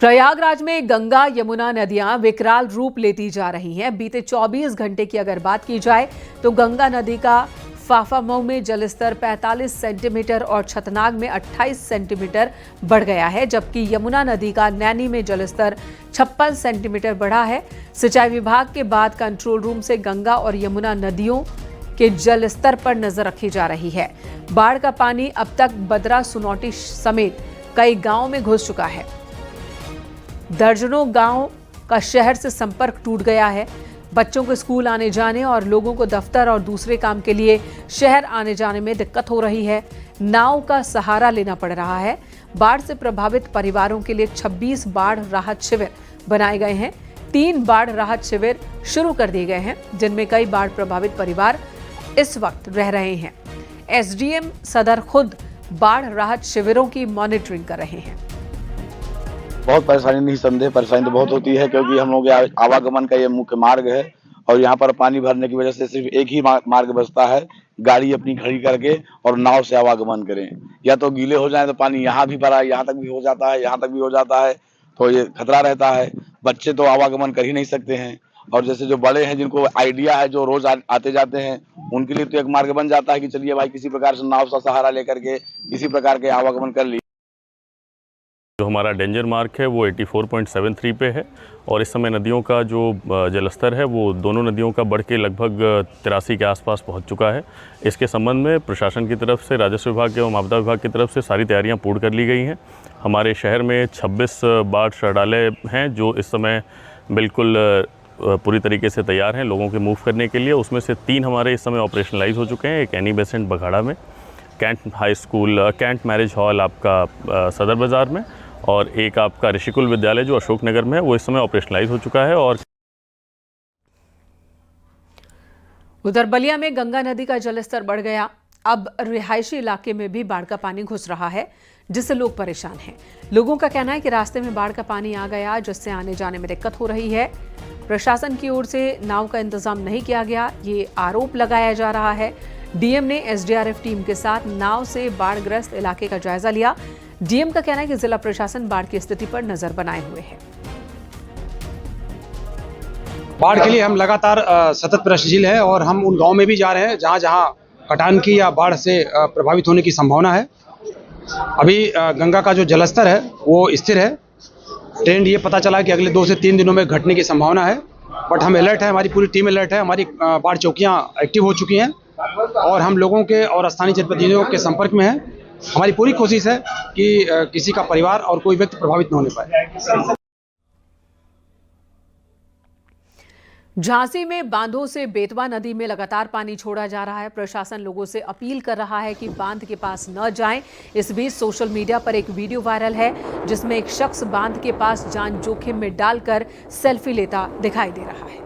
प्रयागराज में गंगा यमुना नदियां विकराल रूप लेती जा रही हैं। बीते 24 घंटे की अगर बात की जाए तो गंगा नदी का फाफामऊ में जलस्तर 45 सेंटीमीटर और छतनाग में 28 सेंटीमीटर बढ़ गया है, जबकि यमुना नदी का नैनी में जलस्तर 56 सेंटीमीटर बढ़ा है। सिंचाई विभाग के बाद कंट्रोल रूम से गंगा और यमुना नदियों के जलस्तर पर नजर रखी जा रही है। बाढ़ का पानी अब तक बदरा सुनौटी समेत कई गांवों में घुस चुका है। दर्जनों गांव का शहर से संपर्क टूट गया है। बच्चों को स्कूल आने जाने और लोगों को दफ्तर और दूसरे काम के लिए शहर आने जाने में दिक्कत हो रही है। नाव का सहारा लेना पड़ रहा है। बाढ़ से प्रभावित परिवारों के लिए 26 बाढ़ राहत शिविर बनाए गए हैं। 3 बाढ़ राहत शिविर शुरू कर दिए गए हैं, जिनमें कई बाढ़ प्रभावित परिवार इस वक्त रह रहे हैं। एसडीएम सदर खुद बाढ़ राहत शिविरों की मॉनिटरिंग कर रहे हैं। बहुत परेशानी नहीं संदेह, परेशानी तो बहुत होती है, क्योंकि हम लोग आवागमन का ये मुख्य मार्ग है और यहाँ पर पानी भरने की वजह से सिर्फ एक ही मार्ग बचता है, गाड़ी अपनी खड़ी करके और नाव से आवागमन करें। या तो गीले हो जाए तो पानी यहाँ भी भरा, यहाँ तक भी हो जाता है, यहाँ तक भी हो जाता है, तो ये खतरा रहता है। बच्चे तो आवागमन कर ही नहीं सकते हैं, और जैसे जो बड़े हैं जिनको आइडिया है, जो रोज आते जाते हैं, उनके लिए तो एक मार्ग बन जाता है कि चलिए भाई किसी प्रकार से नाव का सहारा लेकर के किसी प्रकार के आवागमन कर लिए। जो हमारा डेंजर मार्क है वो 84.73 पे है और इस समय नदियों का जो जलस्तर है वो दोनों नदियों का बढ़ के लगभग 83 के आसपास पहुंच चुका है। इसके संबंध में प्रशासन की तरफ से, राजस्व विभाग एवं आपदा विभाग की तरफ से सारी तैयारियां पूर्ण कर ली गई हैं। हमारे शहर में 26 बाढ़ शौचालय हैं जो इस समय बिल्कुल पूरी तरीके से तैयार हैं लोगों के मूव करने के लिए। उसमें से 3 हमारे इस समय ऑपरेशनलाइज हो चुके हैं। एक एनी बेसेंट बघाड़ा में, cantt high school, cantt marriage hall आपका सदर बाज़ार में, और एक आपका ऋषिकुल विद्यालय जो अशोक नगर में है वो इस समय ऑपरेशनलाइज हो चुका है। और उधर बलिया में गंगा नदी का जलस्तर बढ़ गया। अब रिहायशी इलाके में भी बाढ़ का पानी घुस रहा है, जिससे लोग परेशान हैं। लोगों का कहना है कि रास्ते में बाढ़ का पानी आ गया, जिससे आने जाने में दिक्कत हो रही है। प्रशासन की ओर से नाव का इंतजाम नहीं किया गया, ये आरोप लगाया जा रहा है। डीएम ने एसडीआरएफ टीम के साथ नाव से बाढ़ग्रस्त इलाके का जायजा लिया। डीएम का कहना है कि जिला प्रशासन बाढ़ की स्थिति पर नजर बनाए हुए है। बाढ़ के लिए हम लगातार सतत प्रयासशील है और हम उन गांव में भी जा रहे हैं जहां जहां कटान की या बाढ़ से प्रभावित होने की संभावना है। अभी गंगा का जो जलस्तर है वो स्थिर है। ट्रेंड ये पता चला कि अगले 2 से 3 दिनों में घटने की संभावना है, बट हम अलर्ट है, हमारी पूरी टीम अलर्ट है। हमारी बाढ़ चौकियां एक्टिव हो चुकी हैं और हम लोगों के और स्थानीय जनप्रतिनिधियों के संपर्क में हैं। हमारी पूरी कोशिश है कि किसी का परिवार और कोई व्यक्ति प्रभावित न होने पाए। झांसी में बांधों से बेतवा नदी में लगातार पानी छोड़ा जा रहा है। प्रशासन लोगों से अपील कर रहा है कि बांध के पास न जाएं। इस बीच सोशल मीडिया पर एक वीडियो वायरल है, जिसमें एक शख्स बांध के पास जान जोखिम में डालकर सेल्फी लेता दिखाई दे रहा है।